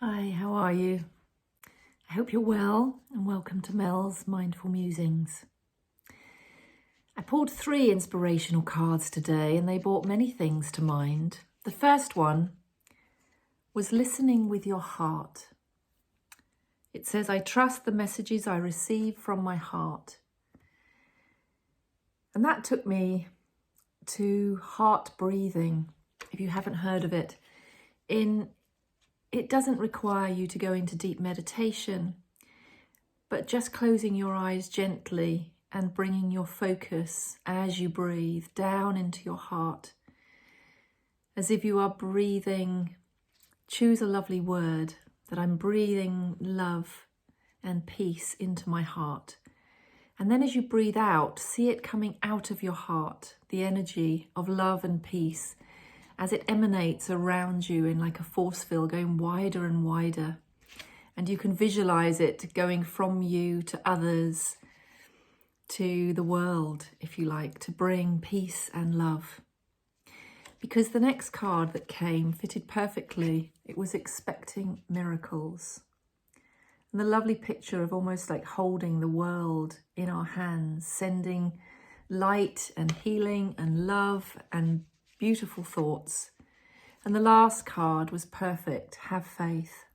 Hi, how are you? I hope you're well and welcome to Mel's Mindful Musings. I pulled 3 inspirational cards today and they brought many things to mind. The first one was listening with your heart. It says, I trust the messages I receive from my heart. And that took me to heart breathing, if you haven't heard of it. It doesn't require you to go into deep meditation, but just closing your eyes gently and bringing your focus as you breathe down into your heart. As if you are breathing, choose a lovely word, that I'm breathing love and peace into my heart. And then as you breathe out, see it coming out of your heart, the energy of love and peace, as it emanates around you in like a force field, going wider and wider. And you can visualize it going from you to others, to the world, if you like, to bring peace and love. Because the next card that came fitted perfectly. It was expecting miracles. And the lovely picture of almost like holding the world in our hands, sending light and healing and love and beautiful thoughts. And the last card was perfect. Have faith.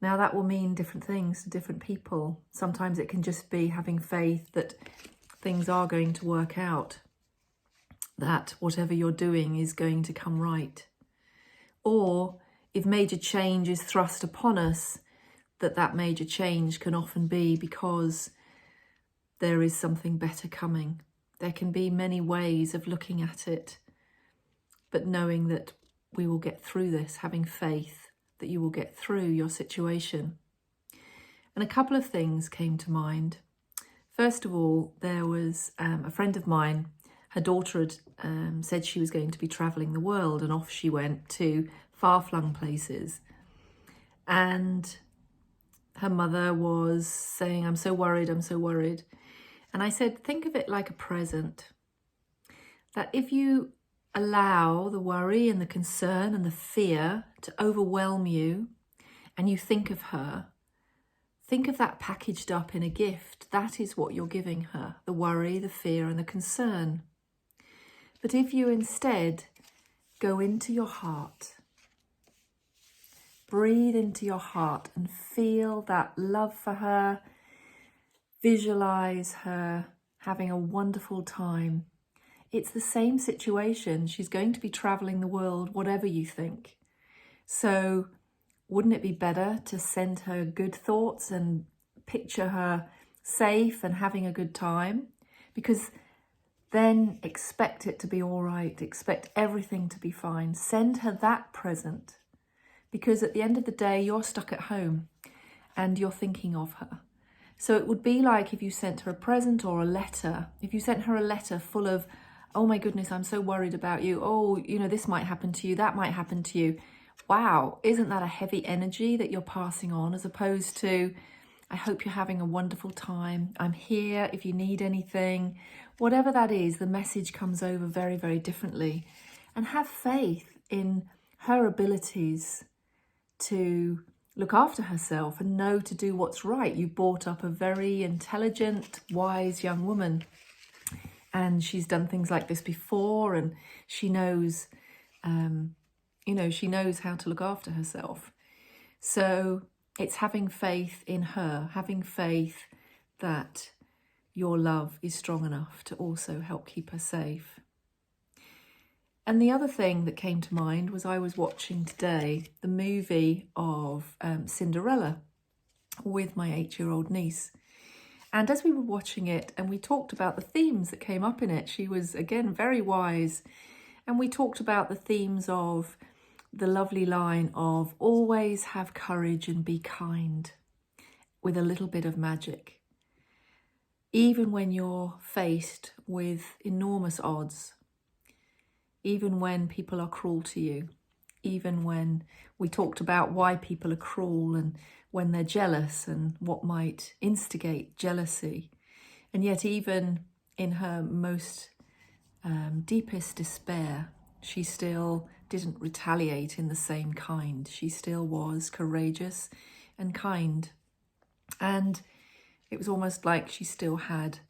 Now that will mean different things to different people. Sometimes it can just be having faith that things are going to work out, that whatever you're doing is going to come right. Or if major change is thrust upon us, that major change can often be because there is something better coming. There can be many ways of looking at it, but knowing that we will get through this, having faith that you will get through your situation. And a couple of things came to mind. First of all, there was a friend of mine, her daughter had said she was going to be travelling the world, and off she went to far-flung places. And her mother was saying, I'm so worried, I'm so worried. And I said, think of it like a present. That if you allow the worry and the concern and the fear to overwhelm you, and you think of her, think of that packaged up in a gift. That is what you're giving her, the worry, the fear and the concern. But if you instead go into your heart, breathe into your heart and feel that love for her, visualize her having a wonderful time. It's the same situation. She's going to be traveling the world, whatever you think. So wouldn't it be better to send her good thoughts and picture her safe and having a good time? Because then expect it to be all right. Expect everything to be fine. Send her that present. Because at the end of the day, you're stuck at home and you're thinking of her. So it would be like if you sent her a present or a letter. If you sent her a letter full of, oh my goodness, I'm so worried about you. Oh, this might happen to you. That might happen to you. Wow, isn't that a heavy energy that you're passing on, as opposed to, I hope you're having a wonderful time. I'm here if you need anything. Whatever that is, the message comes over very, very differently. And have faith in her abilities to look after herself and know to do what's right. You brought up a very intelligent, wise young woman, and she's done things like this before, and she knows, she knows how to look after herself. So it's having faith in her, having faith that your love is strong enough to also help keep her safe. And the other thing that came to mind was I was watching today the movie of Cinderella with my 8-year-old niece. And as we were watching it and we talked about the themes that came up in it, she was, again, very wise. And we talked about the themes of the lovely line of always have courage and be kind with a little bit of magic. Even when you're faced with enormous odds, even when people are cruel to you, even when we talked about why people are cruel and when they're jealous and what might instigate jealousy. And yet even in her most deepest despair, she still didn't retaliate in the same kind. She still was courageous and kind. And it was almost like she still had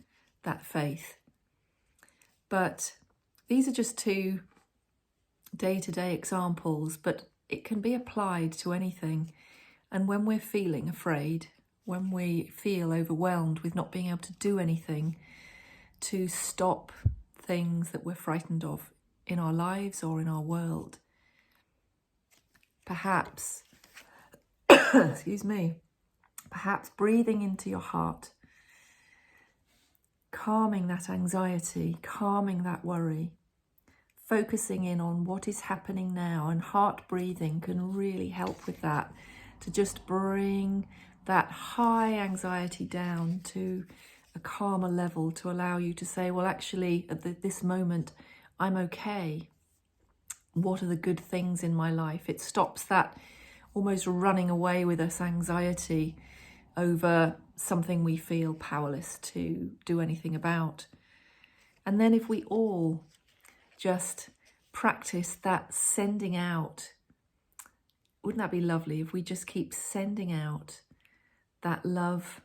that faith. But these are just two day-to-day examples, but it can be applied to anything. And when we're feeling afraid, when we feel overwhelmed with not being able to do anything to stop things that we're frightened of in our lives or in our world, perhaps, excuse me, perhaps breathing into your heart, calming that anxiety, calming that worry, focusing in on what is happening now, and heart breathing can really help with that, to just bring that high anxiety down to a calmer level, to allow you to say, well, actually, at this moment, I'm okay. What are the good things in my life? It stops that almost running away with us anxiety over something we feel powerless to do anything about. And then if we all just practice that sending out, wouldn't that be lovely if we just keep sending out that love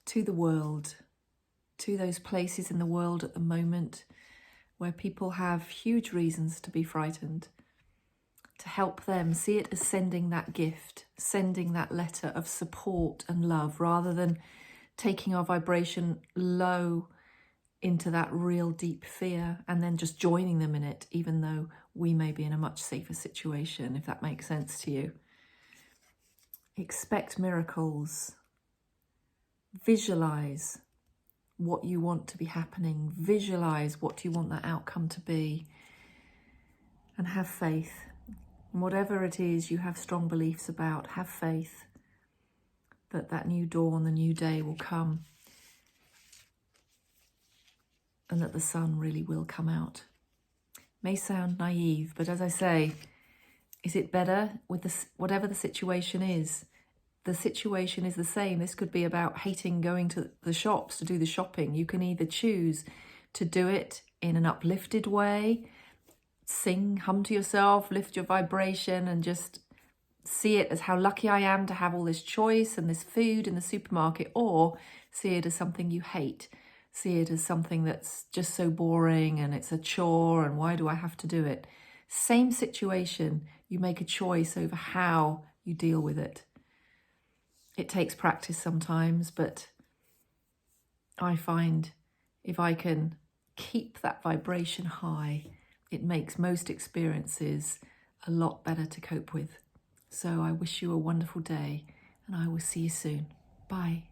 to the world, to those places in the world at the moment where people have huge reasons to be frightened, to help them see it as sending that gift, sending that letter of support and love, rather than taking our vibration low into that real deep fear and then just joining them in it, even though we may be in a much safer situation, if that makes sense to you. Expect miracles. Visualize what you want to be happening. Visualize what you want that outcome to be. And have faith. And whatever it is you have strong beliefs about, have faith that that new dawn, the new day will come, and that the sun really will come out. May sound naive, but as I say, is it better with this, whatever the situation is? The situation is the same. This could be about hating going to the shops to do the shopping. You can either choose to do it in an uplifted way, sing, hum to yourself, lift your vibration, and just see it as how lucky I am to have all this choice and this food in the supermarket, or see it as something you hate. See it as something that's just so boring and it's a chore and why do I have to do it? Same situation, you make a choice over how you deal with it. It takes practice sometimes, but I find if I can keep that vibration high, it makes most experiences a lot better to cope with. So I wish you a wonderful day, and I will see you soon. Bye.